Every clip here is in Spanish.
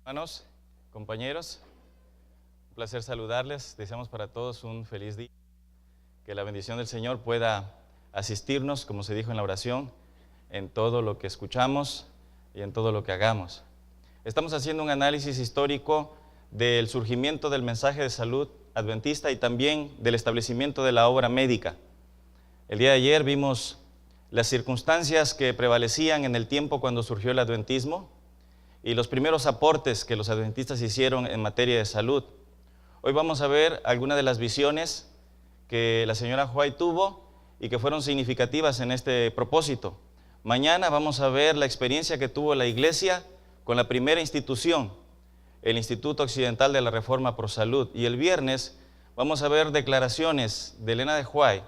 Hermanos, compañeros, un placer saludarles. Deseamos para todos un feliz día. Que la bendición del Señor pueda asistirnos, como se dijo en la oración, en todo lo que escuchamos y en todo lo que hagamos. Estamos haciendo un análisis histórico del surgimiento del mensaje de salud adventista y también del establecimiento de la obra médica. El día de ayer vimos las circunstancias que prevalecían en el tiempo cuando surgió el adventismo y los primeros aportes que los adventistas hicieron en materia de salud. Hoy vamos a ver algunas de las visiones que la señora White tuvo y que fueron significativas en este propósito. Mañana vamos a ver la experiencia que tuvo la iglesia con la primera institución, el Instituto Occidental de la Reforma Pro Salud. Y el viernes vamos a ver declaraciones de Elena de White,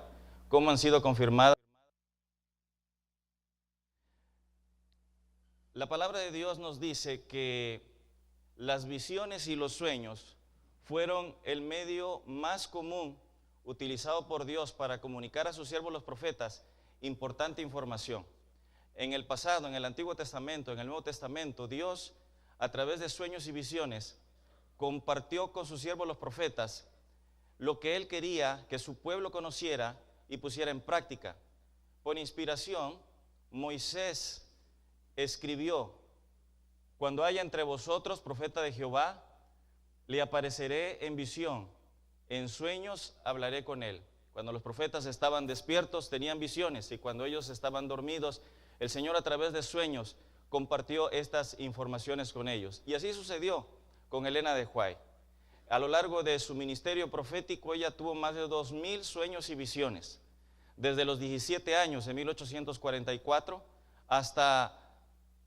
cómo han sido confirmadas. La palabra de Dios nos dice que las visiones y los sueños fueron el medio más común utilizado por Dios para comunicar a sus siervos los profetas importante información. En el pasado, en el Antiguo Testamento, en el Nuevo Testamento, Dios a través de sueños y visiones compartió con sus siervos los profetas lo que Él quería que su pueblo conociera y pusiera en práctica. Por inspiración, Moisés escribió: cuando haya entre vosotros profeta de Jehová, le apareceré en visión, en sueños hablaré con él. Cuando los profetas estaban despiertos tenían visiones, y cuando ellos estaban dormidos, el Señor a través de sueños compartió estas informaciones con ellos. Y así sucedió con Elena de White. A lo largo de su ministerio profético, ella tuvo más de 2000 sueños y visiones, desde los 17 años, en 1844, hasta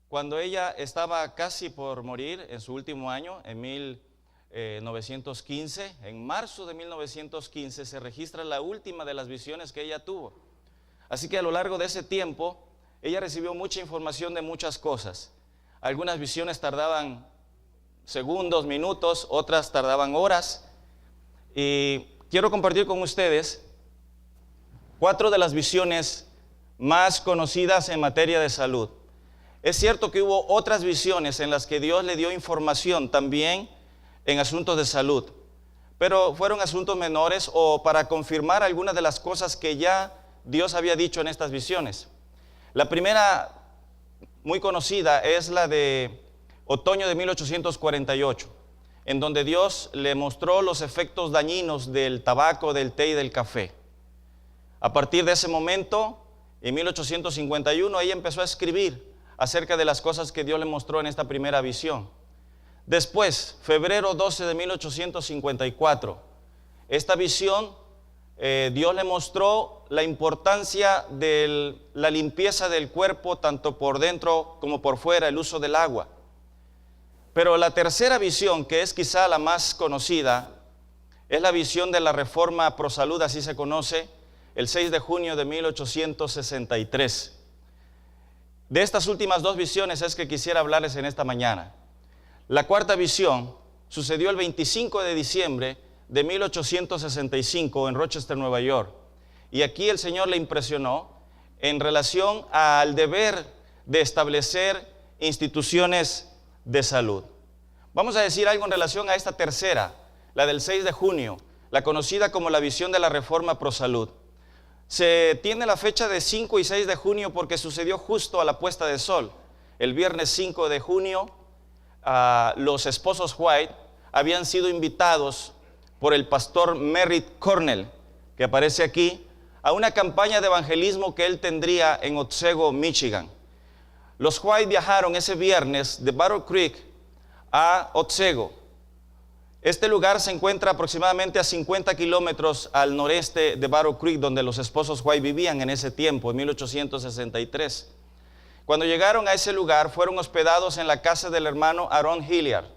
cuando ella estaba casi por morir en su último año, en 1915, en marzo de 1915, se registra la última de las visiones que ella tuvo. Así que a lo largo de ese tiempo, ella recibió mucha información de muchas cosas. Algunas visiones tardaban segundos, minutos, otras tardaban horas. Y quiero compartir con ustedes 4 de las visiones más conocidas en materia de salud. Es cierto que hubo otras visiones en las que Dios le dio información también en asuntos de salud, pero fueron asuntos menores o para confirmar algunas de las cosas que ya Dios había dicho en estas visiones. La primera, muy conocida, es la de otoño de 1848, en donde Dios le mostró los efectos dañinos del tabaco, del té y del café. A partir de ese momento, en 1851, ella empezó a escribir acerca de las cosas que Dios le mostró en esta primera visión. Después, febrero 12 de 1854, esta visión, Dios le mostró la importancia de la limpieza del cuerpo, tanto por dentro como por fuera, el uso del agua. Pero la tercera visión, que es quizá la más conocida, es la visión de la Reforma Pro Salud, así se conoce, el 6 de junio de 1863. De estas últimas 2 visiones es que quisiera hablarles en esta mañana. La cuarta visión sucedió el 25 de diciembre de 1865 en Rochester, Nueva York. Y aquí el Señor le impresionó en relación al deber de establecer instituciones de salud. Vamos a decir algo en relación a esta tercera, la del 6 de junio, la conocida como la visión de la Reforma Pro Salud. Se tiene la fecha de 5 y 6 de junio porque sucedió justo a la puesta de sol. El viernes 5 de junio, los esposos White habían sido invitados por el pastor Merritt Cornell, que aparece aquí, a una campaña de evangelismo que él tendría en Otsego, Michigan. Los White viajaron ese viernes de Battle Creek a Otsego. Este lugar se encuentra aproximadamente a 50 kilómetros al noreste de Battle Creek, donde los esposos White vivían en ese tiempo, en 1863. Cuando llegaron a ese lugar, fueron hospedados en la casa del hermano Aaron Hilliard.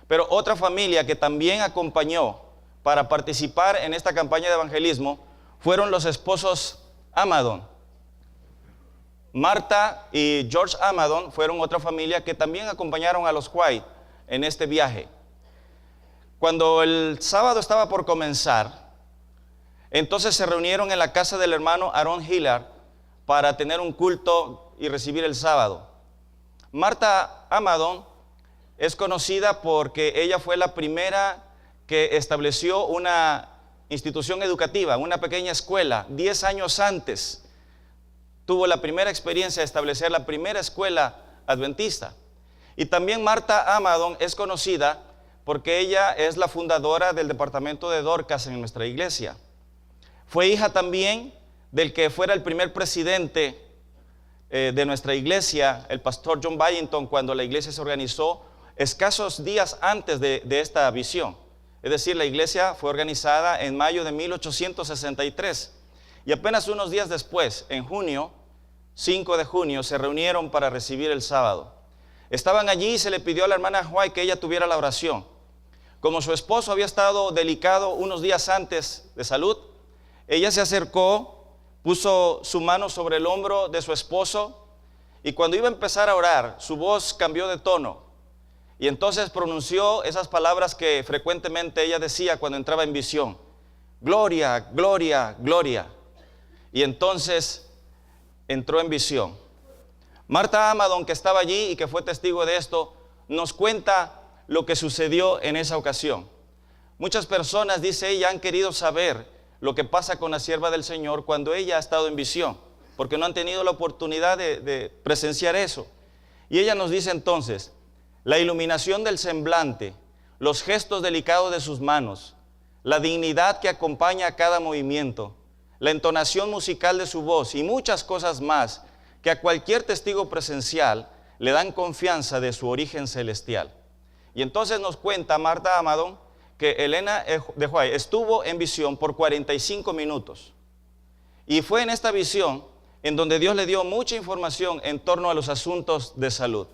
Pero otra familia que también acompañó para participar en esta campaña de evangelismo fueron los esposos Amadon. Marta y George Amadon fueron otra familia que también acompañaron a los White en este viaje. Cuando el sábado estaba por comenzar, entonces se reunieron en la casa del hermano Aaron Hilliard para tener un culto y recibir el sábado. Marta Amadon es conocida porque ella fue la primera que estableció una institución educativa, una pequeña escuela. 10 años antes tuvo la primera experiencia de establecer la primera escuela adventista. Y también Martha Amado es conocida porque ella es la fundadora del departamento de Dorcas en nuestra iglesia. Fue hija también del que fuera el primer presidente de nuestra iglesia, el pastor John Byington, cuando la iglesia se organizó escasos días antes de esta visión. Es decir, la iglesia fue organizada en mayo de 1863 y apenas unos días después, en junio, 5 de junio, se reunieron para recibir el sábado. Estaban allí y se le pidió a la hermana White que ella tuviera la oración. Como su esposo había estado delicado unos días antes de salud, ella se acercó, puso su mano sobre el hombro de su esposo y cuando iba a empezar a orar, su voz cambió de tono y entonces pronunció esas palabras que frecuentemente ella decía cuando entraba en visión: gloria, gloria, gloria. Y entonces entró en visión. Martha Amado, que estaba allí y que fue testigo de esto, nos cuenta lo que sucedió en esa ocasión. Muchas personas, dice ella, han querido saber lo que pasa con la sierva del Señor cuando ella ha estado en visión, porque no han tenido la oportunidad de presenciar eso. Y ella nos dice entonces: la iluminación del semblante, los gestos delicados de sus manos, la dignidad que acompaña a cada movimiento, la entonación musical de su voz y muchas cosas más que a cualquier testigo presencial le dan confianza de su origen celestial. Y entonces nos cuenta Martha Amado que Elena de White estuvo en visión por 45 minutos. Y fue en esta visión en donde Dios le dio mucha información en torno a los asuntos de salud.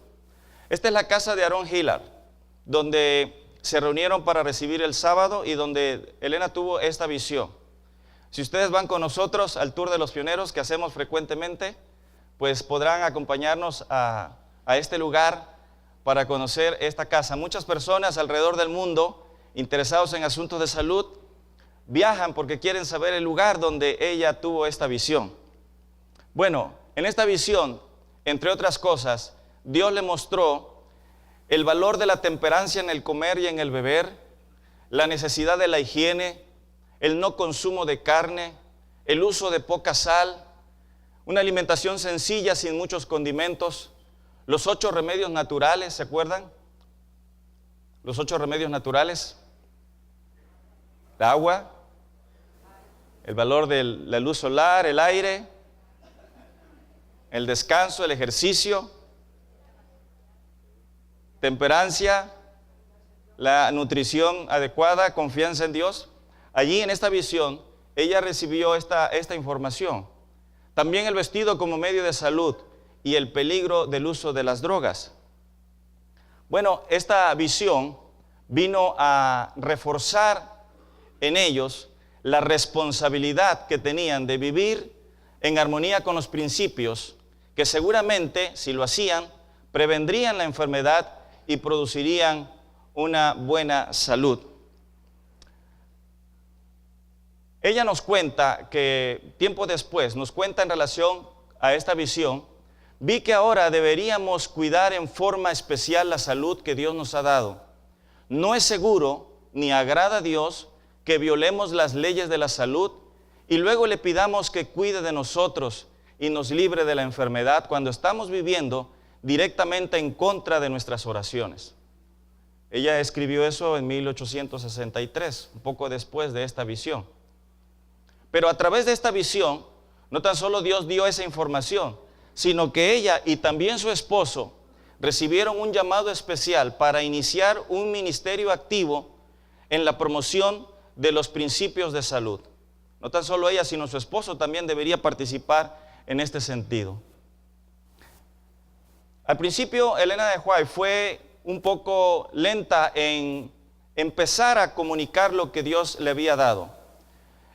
Esta es la casa de Aaron Hillard, donde se reunieron para recibir el sábado y donde Elena tuvo esta visión. Si ustedes van con nosotros al Tour de los Pioneros que hacemos frecuentemente, pues podrán acompañarnos a este lugar para conocer esta casa. Muchas personas alrededor del mundo interesados en asuntos de salud viajan porque quieren saber el lugar donde ella tuvo esta visión. Bueno, en esta visión, entre otras cosas, Dios le mostró el valor de la temperancia en el comer y en el beber, la necesidad de la higiene, el no consumo de carne, el uso de poca sal, una alimentación sencilla sin muchos condimentos, los 8 remedios naturales, ¿se acuerdan? Los 8 remedios naturales: el agua, el valor de la luz solar, el aire, el descanso, el ejercicio, temperancia, la nutrición adecuada, confianza en Dios. Allí en esta visión, ella recibió esta información. También el vestido como medio de salud y el peligro del uso de las drogas. Bueno, esta visión vino a reforzar en ellos la responsabilidad que tenían de vivir en armonía con los principios que seguramente, si lo hacían, prevendrían la enfermedad y producirían una buena salud. Ella nos cuenta que tiempo después, nos cuenta en relación a esta visión: vi que ahora deberíamos cuidar en forma especial la salud que Dios nos ha dado. No es seguro ni agrada a Dios que violemos las leyes de la salud y luego le pidamos que cuide de nosotros y nos libre de la enfermedad cuando estamos viviendo directamente en contra de nuestras oraciones. Ella escribió eso en 1863, un poco después de esta visión. Pero a través de esta visión, no tan solo Dios dio esa información, sino que ella y también su esposo recibieron un llamado especial para iniciar un ministerio activo en la promoción de los principios de salud. No tan solo ella, sino su esposo también debería participar en este sentido. Al principio, Elena de White fue un poco lenta en empezar a comunicar lo que Dios le había dado.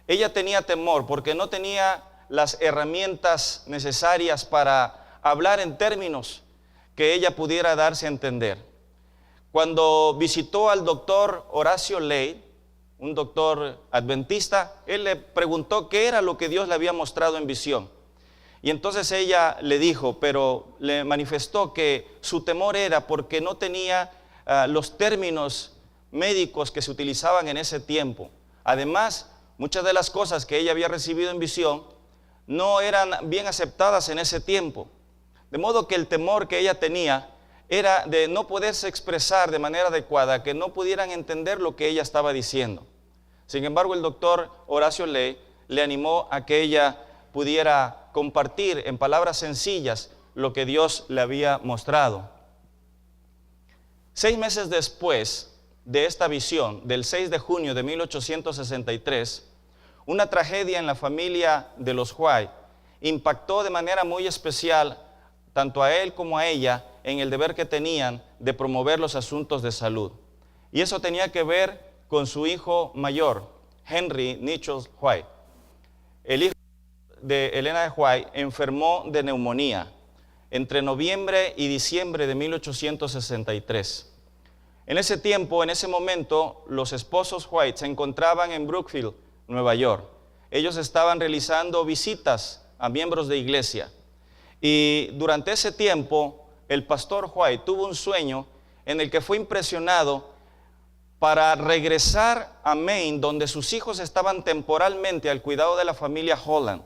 Ella tenía temor porque no tenía las herramientas necesarias para hablar en términos que ella pudiera darse a entender. Cuando visitó al doctor Horacio Ley, un doctor adventista, él le preguntó qué era lo que Dios le había mostrado en visión. Y entonces ella le dijo, pero le manifestó que su temor era porque no tenía los términos médicos que se utilizaban en ese tiempo. Además, muchas de las cosas que ella había recibido en visión no eran bien aceptadas en ese tiempo. De modo que el temor que ella tenía era de no poderse expresar de manera adecuada, que no pudieran entender lo que ella estaba diciendo. Sin embargo, el doctor Horacio Ley le animó a que ella pudiera compartir en palabras sencillas lo que Dios le había mostrado. 6 meses después de esta visión, del 6 de junio de 1863, una tragedia en la familia de los White impactó de manera muy especial tanto a él como a ella en el deber que tenían de promover los asuntos de salud. Y eso tenía que ver con su hijo mayor, Henry Nichols White. El hijo de Elena de White enfermó de neumonía entre noviembre y diciembre de 1863. En ese tiempo, en ese momento, los esposos White se encontraban en Brookfield, Nueva York. Ellos estaban realizando visitas a miembros de iglesia. Y durante ese tiempo, el pastor White tuvo un sueño en el que fue impresionado para regresar a Maine, donde sus hijos estaban temporalmente al cuidado de la familia Holland.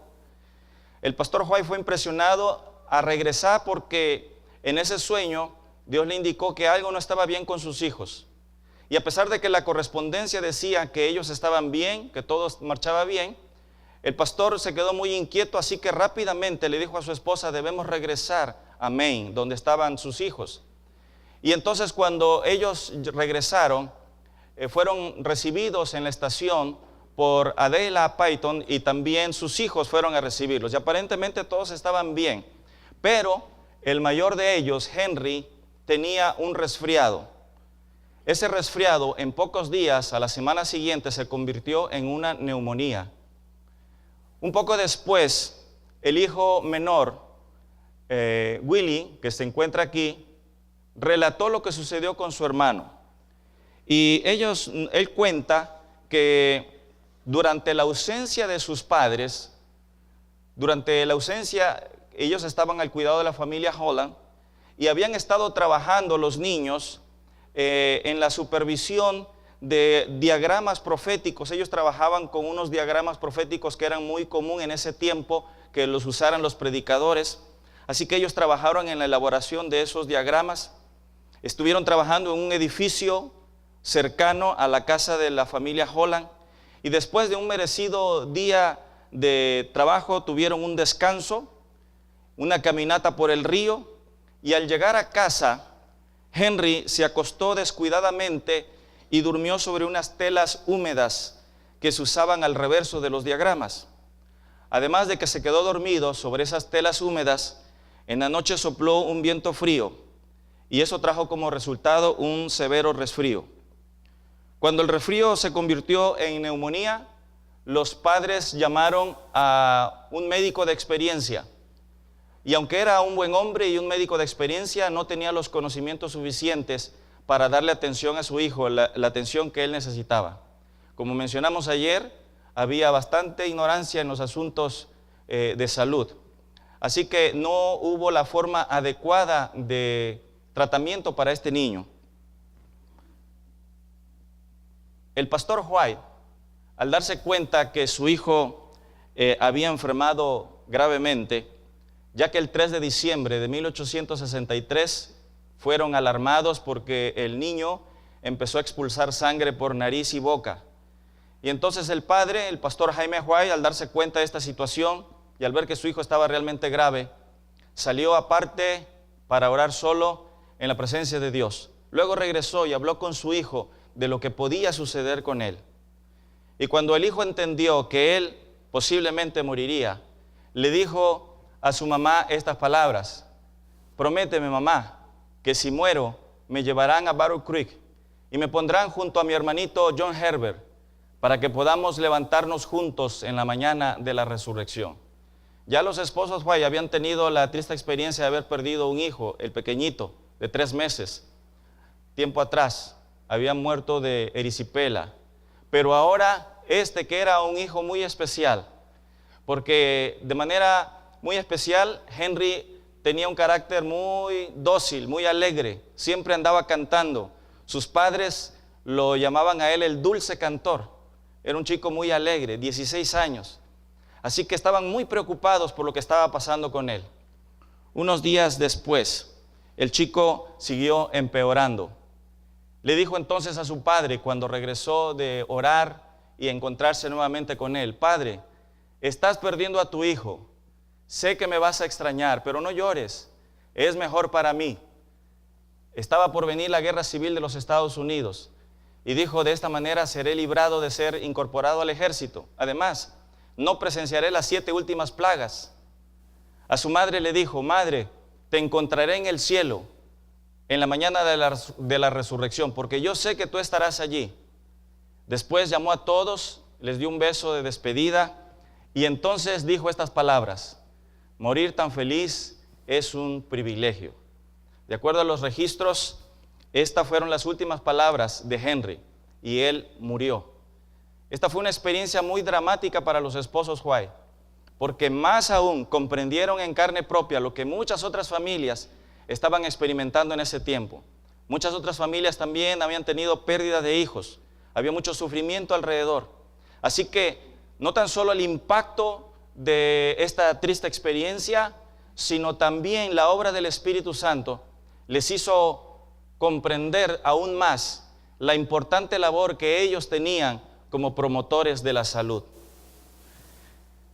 El pastor White fue impresionado a regresar porque en ese sueño Dios le indicó que algo no estaba bien con sus hijos. Y a pesar de que la correspondencia decía que ellos estaban bien, que todo marchaba bien, el pastor se quedó muy inquieto, así que rápidamente le dijo a su esposa: debemos regresar a Maine, donde estaban sus hijos. Y entonces cuando ellos regresaron, fueron recibidos en la estación por Adela Payton, y también sus hijos fueron a recibirlos. Y aparentemente todos estaban bien, pero el mayor de ellos, Henry, tenía un resfriado. Ese resfriado en pocos días, a la semana siguiente, se convirtió en una neumonía. Un poco después, el hijo menor, Willie, que se encuentra aquí, relató lo que sucedió con su hermano. Y él cuenta que durante la ausencia de sus padres, ellos estaban al cuidado de la familia Holland y habían estado trabajando los niños en la supervisión de diagramas proféticos. Ellos trabajaban con unos diagramas proféticos que eran muy común en ese tiempo, que los usaran los predicadores. Así que ellos trabajaron en la elaboración de esos diagramas. Estuvieron trabajando en un edificio cercano a la casa de la familia Holland, y después de un merecido día de trabajo tuvieron un descanso, una caminata por el río, y al llegar a casa, Henry se acostó descuidadamente y durmió sobre unas telas húmedas que se usaban al reverso de los diagramas. Además de que se quedó dormido sobre esas telas húmedas, en la noche sopló un viento frío, y eso trajo como resultado un severo resfrío. Cuando el resfrío se convirtió en neumonía, los padres llamaron a un médico de experiencia. Y aunque era un buen hombre y un médico de experiencia, no tenía los conocimientos suficientes para darle atención a su hijo, la atención que él necesitaba. Como mencionamos ayer, había bastante ignorancia en los asuntos de salud. Así que no hubo la forma adecuada de tratamiento para este niño. El pastor White, al darse cuenta que su hijo había enfermado gravemente, ya que el 3 de diciembre de 1863 fueron alarmados porque el niño empezó a expulsar sangre por nariz y boca. Y entonces el padre, el pastor Jaime White, al darse cuenta de esta situación y al ver que su hijo estaba realmente grave, salió aparte para orar solo en la presencia de Dios. Luego regresó y habló con su hijo de lo que podía suceder con él. Y cuando el hijo entendió que él posiblemente moriría, le dijo a su mamá estas palabras: prométeme, mamá, que si muero me llevarán a Battle Creek y me pondrán junto a mi hermanito John Herbert para que podamos levantarnos juntos en la mañana de la resurrección. Ya los esposos White habían tenido la triste experiencia de haber perdido un hijo, el pequeñito, de 3 meses. Tiempo atrás había muerto de erisipela, pero ahora que era un hijo muy especial, porque de manera muy especial Henry tenía un carácter muy dócil, muy alegre, siempre andaba cantando. Sus padres lo llamaban a él el dulce cantor. Era un chico muy alegre, 16 años. Así que estaban muy preocupados por lo que estaba pasando con él. Unos días después, el chico siguió empeorando. Le dijo entonces a su padre, cuando regresó de orar y encontrarse nuevamente con él: Padre, estás perdiendo a tu hijo. Sé que me vas a extrañar, pero no llores. Es mejor para mí. Estaba por venir la guerra civil de los Estados Unidos. Y dijo: de esta manera seré librado de ser incorporado al ejército. Además, no presenciaré las 7 últimas plagas. A su madre le dijo: Madre, te encontraré en el cielo en la mañana de la resurrección, porque yo sé que tú estarás allí. Después llamó a todos, les dio un beso de despedida y entonces dijo estas palabras: morir tan feliz es un privilegio. De acuerdo a los registros, estas fueron las últimas palabras de Henry y él murió. Esta fue una experiencia muy dramática para los esposos White, porque más aún comprendieron en carne propia lo que muchas otras familias estaban experimentando en ese tiempo. Muchas otras familias también habían tenido pérdida de hijos, había mucho sufrimiento alrededor. Así que no tan solo el impacto de esta triste experiencia, sino también la obra del Espíritu Santo les hizo comprender aún más la importante labor que ellos tenían como promotores de la salud.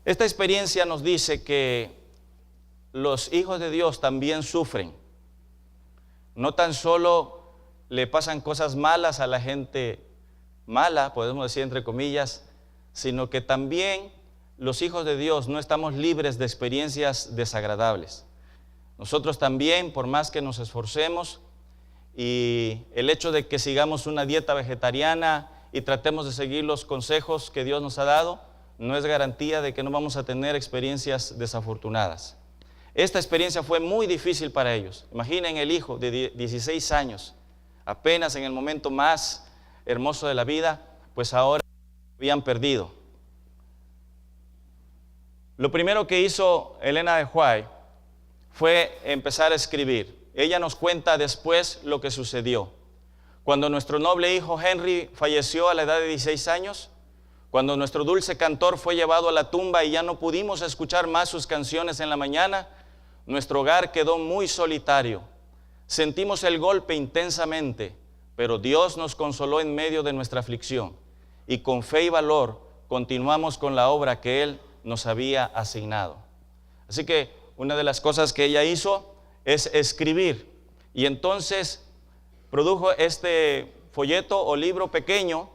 Esta experiencia nos dice que los hijos de Dios también sufren. No tan solo le pasan cosas malas a la gente mala, podemos decir entre comillas, sino que también los hijos de Dios no estamos libres de experiencias desagradables. Nosotros también, por más que nos esforcemos, y el hecho de que sigamos una dieta vegetariana y tratemos de seguir los consejos que Dios nos ha dado, no es garantía de que no vamos a tener experiencias desafortunadas. Esta experiencia fue muy difícil para ellos. Imaginen el hijo de 16 años, apenas en el momento más hermoso de la vida, pues ahora habían perdido. Lo primero que hizo Elena de White fue empezar a escribir. Ella nos cuenta después lo que sucedió. Cuando nuestro noble hijo Henry falleció a la edad de 16 años, cuando nuestro dulce cantor fue llevado a la tumba y ya no pudimos escuchar más sus canciones en la mañana, nuestro hogar quedó muy solitario. Sentimos el golpe intensamente, pero Dios nos consoló en medio de nuestra aflicción y con fe y valor continuamos con la obra que Él nos había asignado. Así que una de las cosas que ella hizo es escribir y entonces produjo este folleto o libro pequeño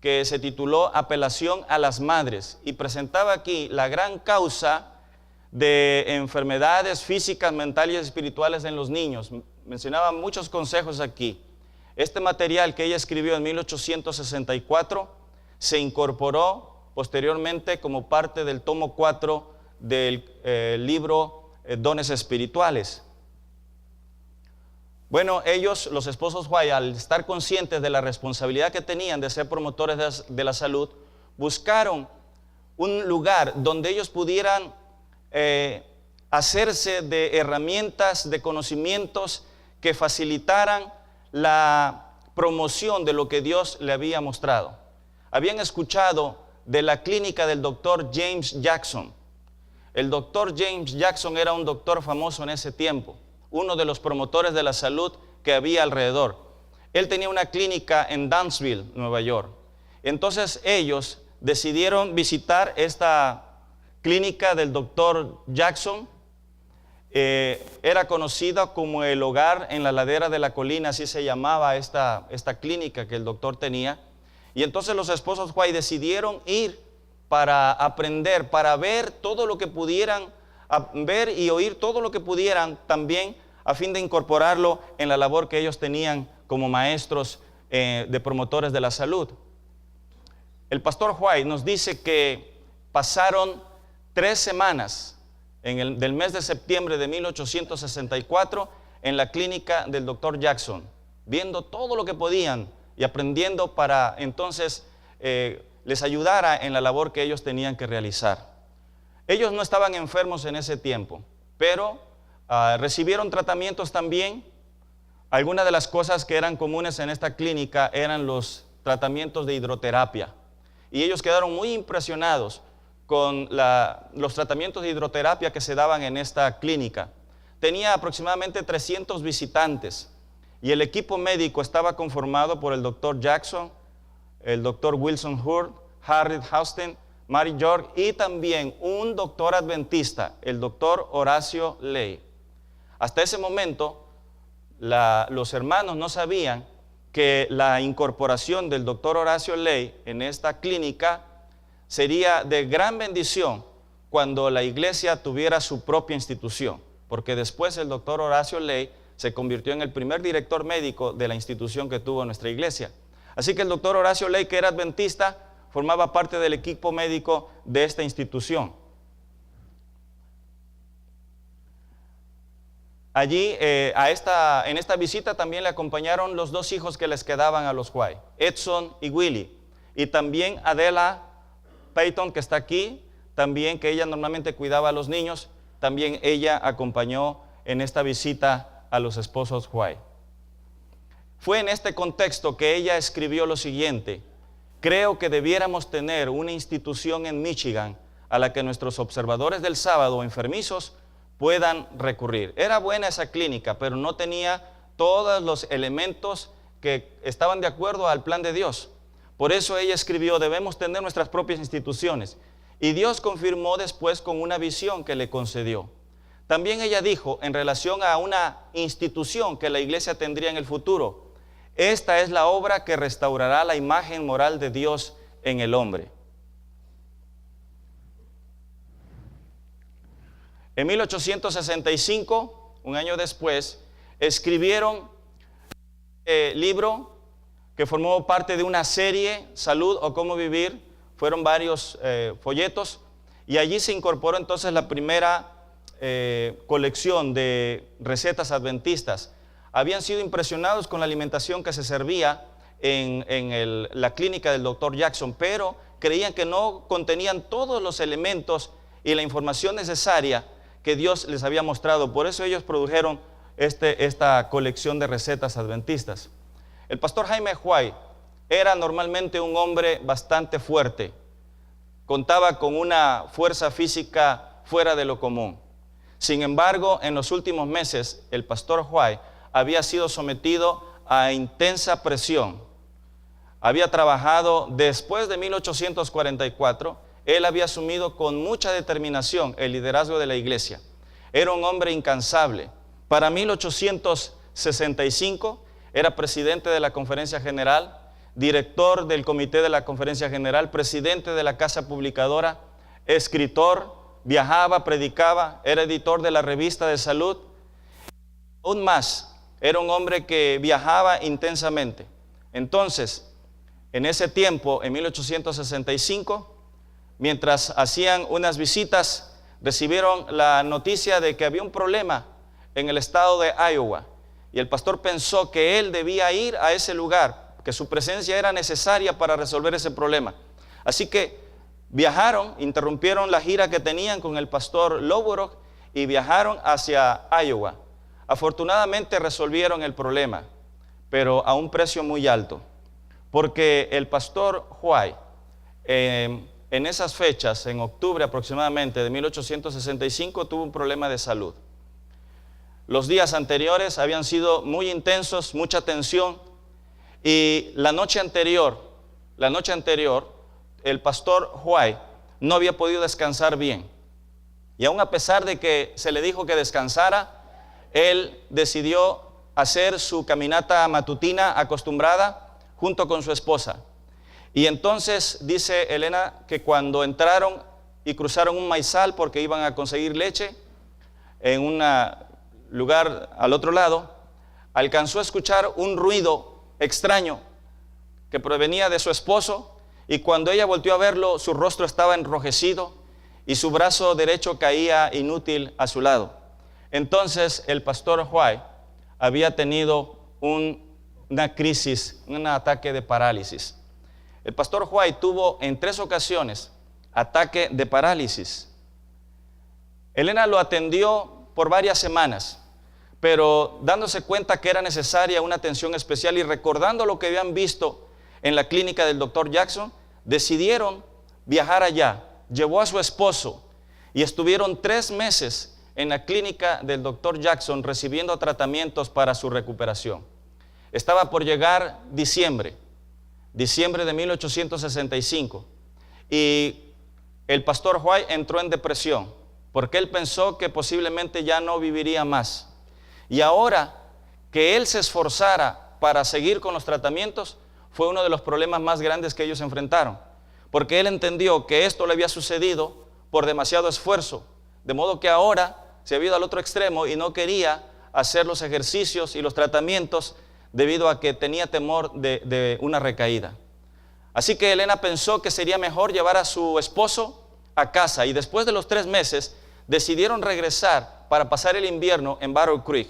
que se tituló Apelación a las Madres y presentaba aquí la gran causa de enfermedades físicas, mentales y espirituales en los niños. Mencionaba muchos consejos aquí. Este material que ella escribió en 1864 se incorporó posteriormente como parte del tomo 4 del libro Dones Espirituales. Bueno, ellos, los esposos White, al estar conscientes de la responsabilidad que tenían de ser promotores de la salud, buscaron un lugar donde ellos pudieran hacerse de herramientas, de conocimientos que facilitaran la promoción de lo que Dios le había mostrado. Habían escuchado de la clínica del doctor James Jackson. El doctor James Jackson era un doctor famoso en ese tiempo, uno de los promotores de la salud que había alrededor. Él tenía una clínica en Downsville, Nueva York. Entonces ellos decidieron visitar esta clínica del doctor Jackson. Era conocida como el hogar en la ladera de la colina, así se llamaba esta clínica que el doctor tenía. Y entonces los esposos White decidieron ir para aprender, para ver todo lo que pudieran, ver y oír todo lo que pudieran también a fin de incorporarlo en la labor que ellos tenían como maestros de promotores de la salud. El pastor White nos dice que pasaron 3 semanas del mes de septiembre de 1864 en la clínica del doctor Jackson, viendo todo lo que podían y aprendiendo para entonces les ayudara en la labor que ellos tenían que realizar. Ellos no estaban enfermos en ese tiempo, pero recibieron tratamientos también. Algunas de las cosas que eran comunes en esta clínica eran los tratamientos de hidroterapia. Y ellos quedaron muy impresionados con los tratamientos de hidroterapia que se daban en esta clínica. Tenía aproximadamente 300 visitantes y el equipo médico estaba conformado por el doctor Jackson, el doctor Wilson Hurt, Harriet Houston, Mary York y también un doctor adventista, el doctor Horacio Ley. Hasta ese momento, los hermanos no sabían que la incorporación del doctor Horacio Ley en esta clínica sería de gran bendición cuando la iglesia tuviera su propia institución, porque después el doctor Horacio Ley se convirtió en el primer director médico de la institución que tuvo nuestra iglesia. Así que el doctor Horacio Ley, que era adventista, formaba parte del equipo médico de esta institución. Allí, en esta visita también le acompañaron los dos hijos que les quedaban a los White, Edson y Willie, y también Adela Peyton, que está aquí, también que ella normalmente cuidaba a los niños, también ella acompañó en esta visita a los esposos White. Fue en este contexto que ella escribió lo siguiente: creo que debiéramos tener una institución en Michigan a la que nuestros observadores del sábado enfermizos puedan recurrir. Era buena esa clínica, pero no tenía todos los elementos que estaban de acuerdo al plan de Dios. Por eso ella escribió: debemos tener nuestras propias instituciones. Y Dios confirmó después con una visión que le concedió. También ella dijo, en relación a una institución que la iglesia tendría en el futuro: esta es la obra que restaurará la imagen moral de Dios en el hombre. En 1865, un año después, escribieron libro que formó parte de una serie, Salud o Cómo Vivir. Fueron varios folletos, y allí se incorporó entonces la primera colección de recetas adventistas. Habían sido impresionados con la alimentación que se servía en la clínica del doctor Jackson, pero creían que no contenían todos los elementos y la información necesaria que Dios les había mostrado. Por eso ellos produjeron esta colección de recetas adventistas. El pastor Jaime White era normalmente un hombre bastante fuerte. Contaba con una fuerza física fuera de lo común. Sin embargo, en los últimos meses, el pastor White había sido sometido a intensa presión. Había trabajado después de 1844. Él había asumido con mucha determinación el liderazgo de la iglesia. Era un hombre incansable. Para 1865 era presidente de la Conferencia General, director del Comité de la Conferencia General, presidente de la Casa Publicadora, escritor, viajaba, predicaba, era editor de la Revista de Salud. Aún más, era un hombre que viajaba intensamente. Entonces, en ese tiempo, en 1865, mientras hacían unas visitas, recibieron la noticia de que había un problema en el estado de Iowa. Y el pastor pensó que él debía ir a ese lugar, que su presencia era necesaria para resolver ese problema. Así que viajaron, interrumpieron la gira que tenían con el pastor Lowborough y viajaron hacia Iowa. Afortunadamente resolvieron el problema, pero a un precio muy alto, porque el pastor White, en esas fechas, en octubre aproximadamente de 1865, tuvo un problema de salud. Los días anteriores habían sido muy intensos, mucha tensión, y la noche anterior, el pastor White no había podido descansar bien. Y aún a pesar de que se le dijo que descansara, él decidió hacer su caminata matutina acostumbrada junto con su esposa. Y entonces dice Elena que cuando entraron y cruzaron un maizal porque iban a conseguir leche en un lugar al otro lado, alcanzó a escuchar un ruido extraño que provenía de su esposo, y cuando ella volteó a verlo, su rostro estaba enrojecido y su brazo derecho caía inútil a su lado. Entonces el pastor White había tenido una crisis, un ataque de parálisis. El pastor White tuvo en 3 ocasiones ataque de parálisis. Elena lo atendió por varias semanas, pero dándose cuenta que era necesaria una atención especial y recordando lo que habían visto en la clínica del doctor Jackson, decidieron viajar allá. Llevó a su esposo y estuvieron 3 meses en la clínica del doctor Jackson recibiendo tratamientos para su recuperación. Estaba por llegar diciembre de 1865, y el pastor White entró en depresión porque él pensó que posiblemente ya no viviría más. Y ahora que él se esforzara para seguir con los tratamientos fue uno de los problemas más grandes que ellos enfrentaron, porque él entendió que esto le había sucedido por demasiado esfuerzo, de modo que ahora se había ido al otro extremo y no quería hacer los ejercicios y los tratamientos debido a que tenía temor de una recaída. Así que Elena pensó que sería mejor llevar a su esposo a casa, y después de los 3 meses decidieron regresar para pasar el invierno en Battle Creek.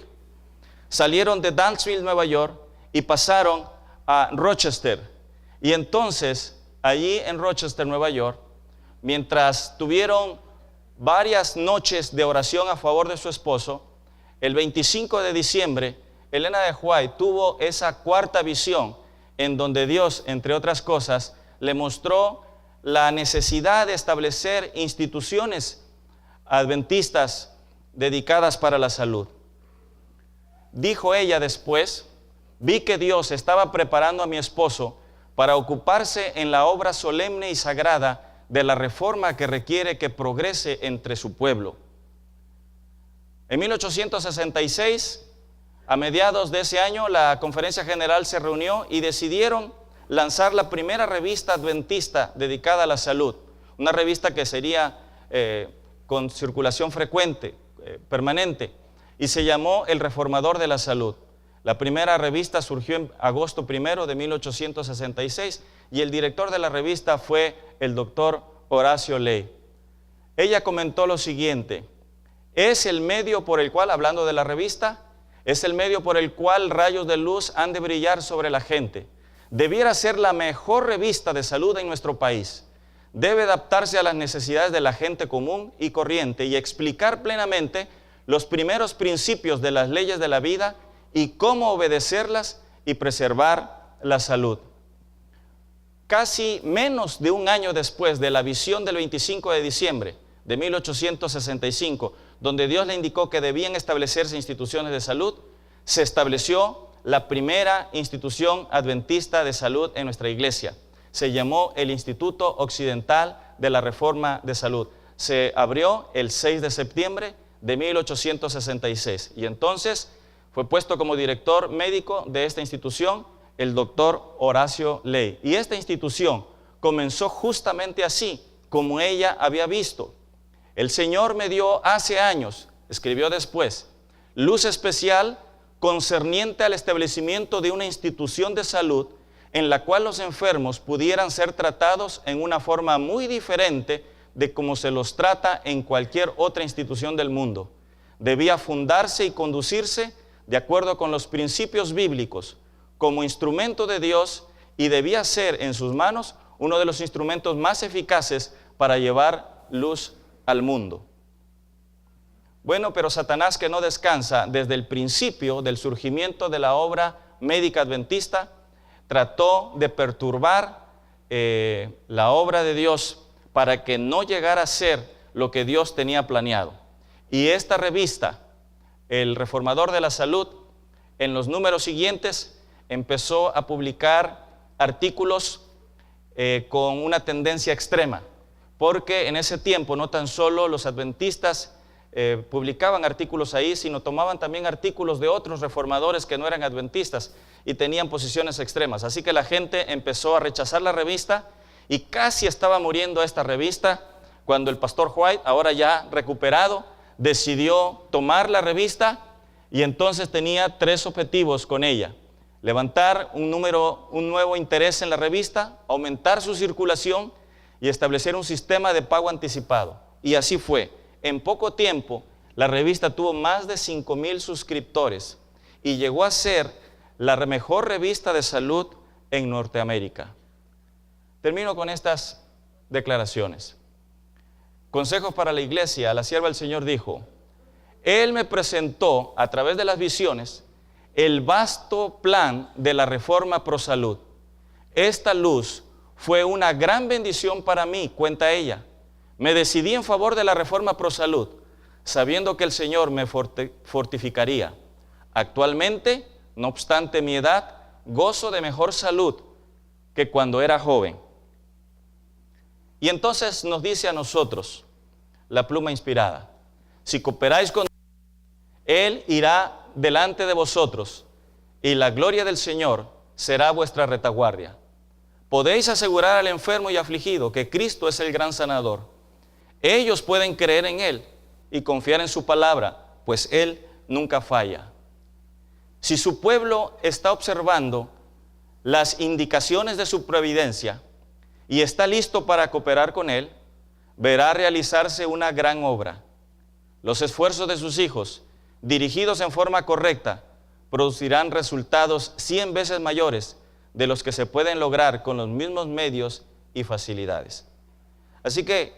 Salieron de Dunnsville, Nueva York, y pasaron a Rochester. Y entonces, allí en Rochester, Nueva York, mientras tuvieron varias noches de oración a favor de su esposo, el 25 de diciembre, Elena de White tuvo esa 4ª visión en donde Dios, entre otras cosas, le mostró la necesidad de establecer instituciones adventistas dedicadas para la salud. Dijo ella después: vi que Dios estaba preparando a mi esposo para ocuparse en la obra solemne y sagrada de la reforma que requiere que progrese entre su pueblo. En 1866, a mediados de ese año, la Conferencia General se reunió y decidieron lanzar la primera revista adventista dedicada a la salud, una revista que sería con circulación frecuente, permanente, y se llamó El Reformador de la Salud. La primera revista surgió en agosto 1 de 1866 y el director de la revista fue el doctor Horacio Ley. Ella comentó lo siguiente: es el medio por el cual, hablando de la revista, es el medio por el cual rayos de luz han de brillar sobre la gente. Debiera ser la mejor revista de salud en nuestro país. Debe adaptarse a las necesidades de la gente común y corriente y explicar plenamente los primeros principios de las leyes de la vida y cómo obedecerlas y preservar la salud. Casi menos de un año después de la visión del 25 de diciembre de 1865, donde Dios le indicó que debían establecerse instituciones de salud, se estableció la primera institución adventista de salud en nuestra iglesia. Se llamó el Instituto Occidental de la Reforma de Salud. Se abrió el 6 de septiembre de 1866 y entonces fue puesto como director médico de esta institución el doctor Horacio Ley. Y esta institución comenzó justamente así, como ella había visto. El Señor me dio hace años, escribió después, luz especial concerniente al establecimiento de una institución de salud en la cual los enfermos pudieran ser tratados en una forma muy diferente de como se los trata en cualquier otra institución del mundo. Debía fundarse y conducirse de acuerdo con los principios bíblicos como instrumento de Dios y debía ser en sus manos uno de los instrumentos más eficaces para llevar luz al mundo. Bueno, pero Satanás, que no descansa desde el principio del surgimiento de la obra médica adventista, trató de perturbar la obra de Dios para que no llegara a ser lo que Dios tenía planeado. Y esta revista, El Reformador de la Salud, en los números siguientes empezó a publicar artículos con una tendencia extrema, porque en ese tiempo no tan solo los adventistas publicaban artículos ahí, sino tomaban también artículos de otros reformadores que no eran adventistas y tenían posiciones extremas. Así que la gente empezó a rechazar la revista y casi estaba muriendo esta revista cuando el pastor White, ahora ya recuperado, decidió tomar la revista y entonces tenía 3 objetivos con ella: levantar un nuevo interés en la revista, aumentar su circulación y establecer un sistema de pago anticipado. Y así fue. En poco tiempo, la revista tuvo más de 5,000 suscriptores y llegó a ser la mejor revista de salud en Norteamérica. Termino con estas declaraciones. Consejos para la iglesia. La sierva del Señor dijo: Él me presentó a través de las visiones el vasto plan de la reforma ProSalud. Esta luz fue una gran bendición para mí, cuenta ella. Me decidí en favor de la reforma ProSalud, sabiendo que el Señor me fortificaría. Actualmente, no obstante mi edad, gozo de mejor salud que cuando era joven. Y entonces nos dice a nosotros, la pluma inspirada, si cooperáis con Él, irá delante de vosotros, y la gloria del Señor será vuestra retaguardia. Podéis asegurar al enfermo y afligido que Cristo es el gran sanador. Ellos pueden creer en Él y confiar en su palabra, pues Él nunca falla. Si su pueblo está observando las indicaciones de su providencia y está listo para cooperar con Él, verá realizarse una gran obra. Los esfuerzos de sus hijos, dirigidos en forma correcta, producirán resultados 100 veces mayores de los que se pueden lograr con los mismos medios y facilidades. Así que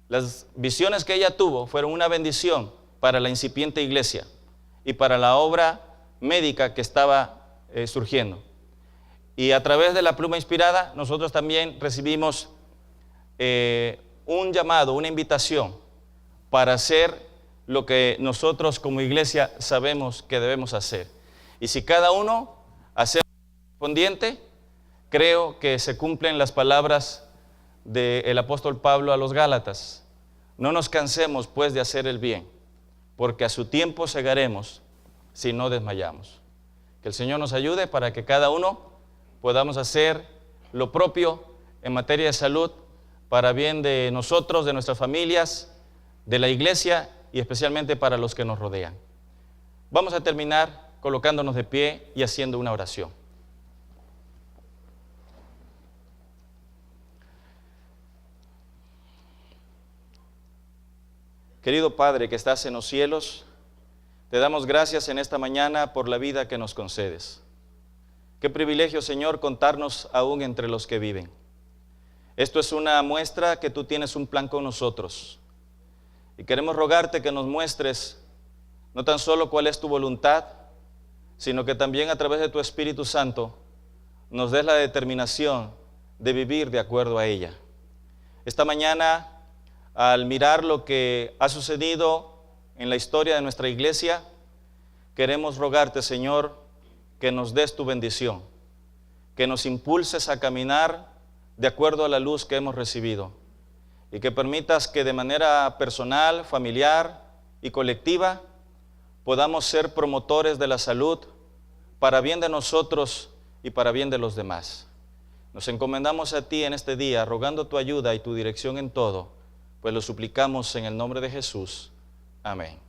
las visiones que ella tuvo fueron una bendición para la incipiente iglesia y para la obra médica que estaba surgiendo. Y a través de la pluma inspirada nosotros también recibimos un llamado, una invitación para hacer lo que nosotros como iglesia sabemos que debemos hacer. Y si cada uno hace lo correspondiente, creo que se cumplen las palabras del apóstol Pablo a los Gálatas. No nos cansemos pues de hacer el bien, porque a su tiempo segaremos si no desmayamos. Que el Señor nos ayude para que cada uno podamos hacer lo propio en materia de salud para bien de nosotros, de nuestras familias, de la iglesia y especialmente para los que nos rodean. Vamos a terminar colocándonos de pie y haciendo una oración. Querido Padre que estás en los cielos, te damos gracias en esta mañana por la vida que nos concedes. Qué privilegio, Señor, contarnos aún entre los que viven. Esto es una muestra que tú tienes un plan con nosotros. Y queremos rogarte que nos muestres no tan solo cuál es tu voluntad, sino que también a través de tu Espíritu Santo nos des la determinación de vivir de acuerdo a ella. Esta mañana, al mirar lo que ha sucedido en la historia de nuestra iglesia, queremos rogarte, Señor, que nos des tu bendición, que nos impulses a caminar de acuerdo a la luz que hemos recibido y que permitas que de manera personal, familiar y colectiva podamos ser promotores de la salud para bien de nosotros y para bien de los demás. Nos encomendamos a ti en este día, rogando tu ayuda y tu dirección en todo, pues lo suplicamos en el nombre de Jesús. Amén.